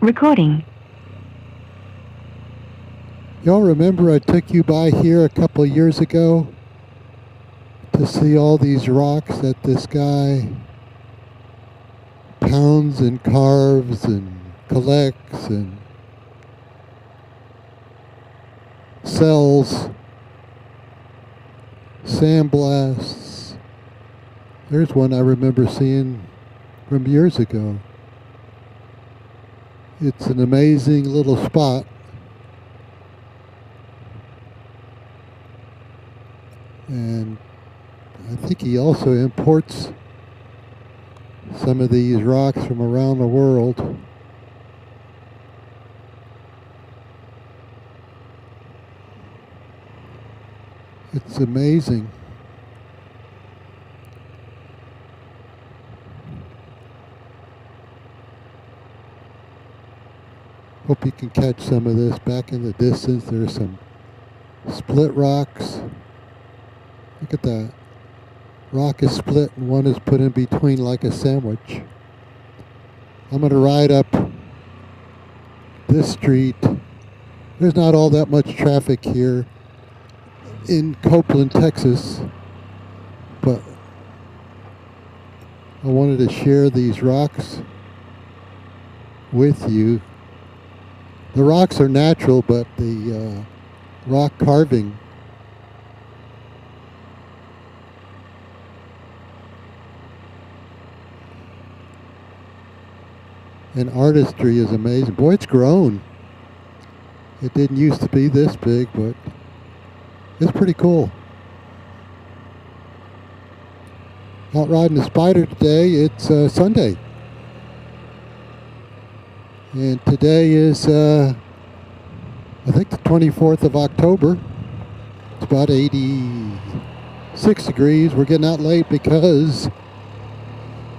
Recording. Y'all remember I took you by here a couple of years ago to see all these rocks that this guy pounds and carves and collects and sells, sandblasts. There's one I remember seeing from years ago. It's an amazing little spot. And I think he also imports some of these rocks from around the world. It's amazing. Hope you can catch some of this. Back in the distance, there's some split rocks. Look at that. Rock is split and one is put in between like a sandwich. I'm going to ride up this street. There's not all that much traffic here in Coupland, Texas, but I wanted to share these rocks with you. The rocks are natural, but the rock carving and artistry is amazing. Boy, it's grown. It didn't used to be this big, but it's pretty cool. Out riding the Spyder today. It's Sunday. And today is, I think, the 24th of October. It's about 86 degrees. We're getting out late because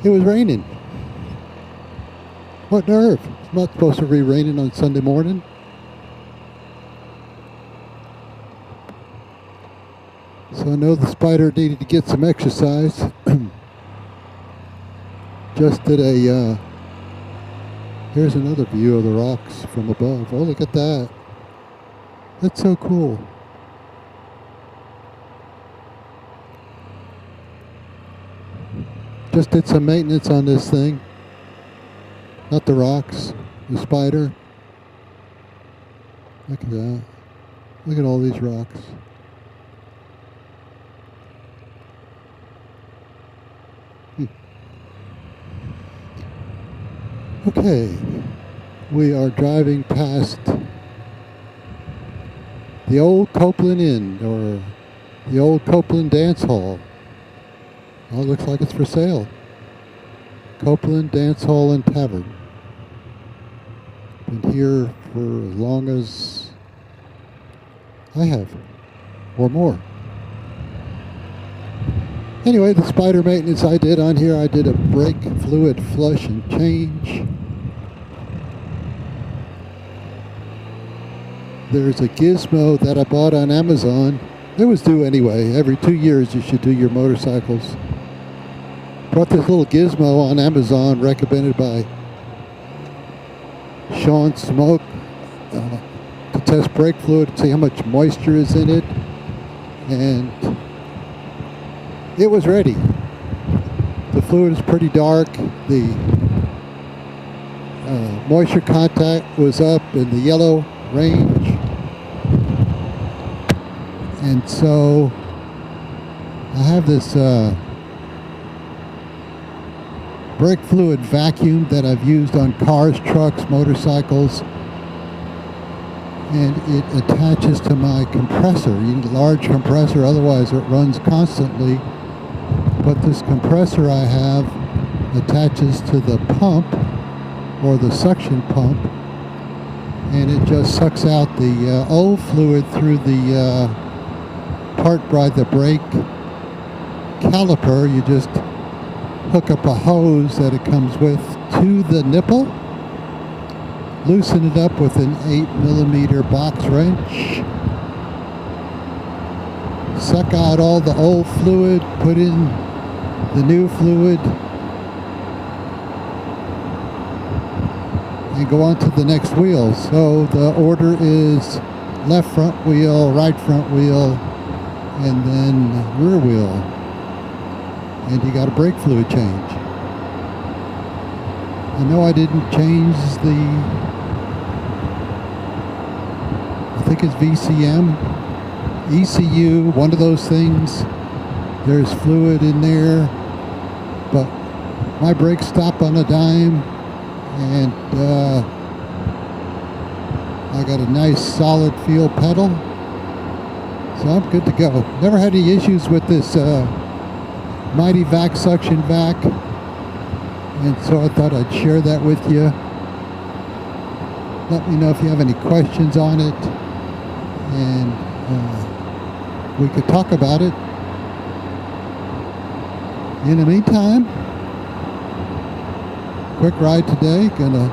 it was raining. What nerve? It's not supposed to be raining on Sunday morning. So I know the Spyder needed to get some exercise. Just did a, here's another view of the rocks from above. Oh, look at that. That's so cool. Just did some maintenance on this thing. Not the rocks, the Spyder. Look at that. Look at all these rocks. Okay, we are driving past the old Coupland Inn, or the old Coupland Dance Hall. Oh, it looks like it's for sale. Coupland Dance Hall and Tavern. Been here for as long as I have, or more. Anyway, the Spyder maintenance I did on here, I did a brake fluid flush and change. There's a gizmo that I bought on Amazon. It was due anyway. Every 2 years you should do your motorcycles. Bought this little gizmo on Amazon, recommended by Sean Smoke, to test brake fluid, to see how much moisture is in it. And it was ready. The fluid is pretty dark. The moisture contact was up in the yellow range. And so I have this brake fluid vacuum that I've used on cars, trucks, motorcycles, and it attaches to my compressor. You need a large compressor, otherwise it runs constantly. But this compressor I have attaches to the pump, or the suction pump, and it just sucks out the old fluid through the part by the brake caliper. You just hook up a hose that it comes with to the nipple, loosen it up with an 8mm box wrench, suck out all the old fluid, put in the new fluid, and go on to the next wheel. So the order is left front wheel, right front wheel, and then rear wheel. And you got a brake fluid change. I know I didn't change I think it's VCM, ECU, one of those things. There's fluid in there, but my brakes stop on a dime, and I got a nice solid feel pedal, so I'm good to go. Never had any issues with this Mighty Vac suction vac, and so I thought I'd share that with you. Let me know if you have any questions on it, and we could talk about it. In the meantime, quick ride today. Gonna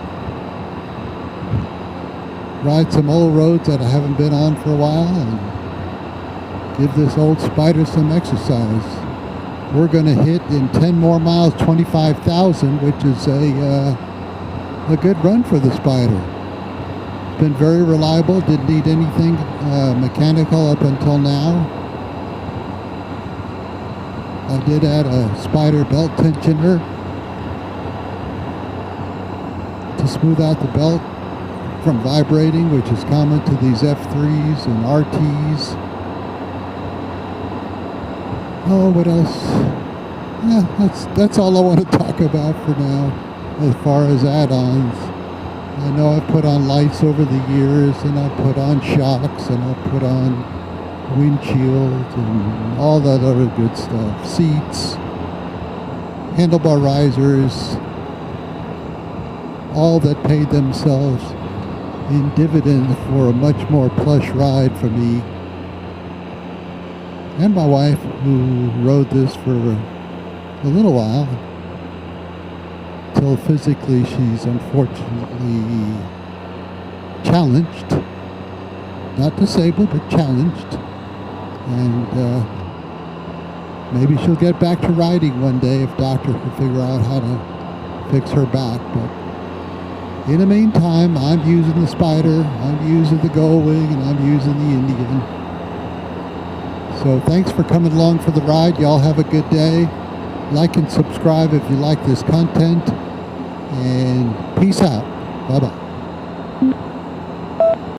ride some old roads that I haven't been on for a while and give this old Spyder some exercise. We're gonna hit in 10 more miles 25,000, which is a good run for the Spyder. It's been very reliable. Didn't need anything mechanical up until now. I did add a Spyder belt tensioner to smooth out the belt from vibrating, which is common to these F3s and RTs. Oh, what else? Yeah, that's all I want to talk about for now as far as add-ons. I know I've put on lights over the years, and I've put on shocks, and I've put on windshield and all that other good stuff. Seats, handlebar risers, all that paid themselves in dividends for a much more plush ride for me and my wife, who rode this for a little while till physically she's unfortunately challenged, not disabled but challenged, and maybe she'll get back to riding one day if doctor can figure out how to fix her back. But in the meantime, I'm using the Spyder, I'm using the Gullwing, and I'm using the Indian. So thanks for coming along for the ride. Y'all have a good day. Like and subscribe if you like this content, and peace out. Bye-bye.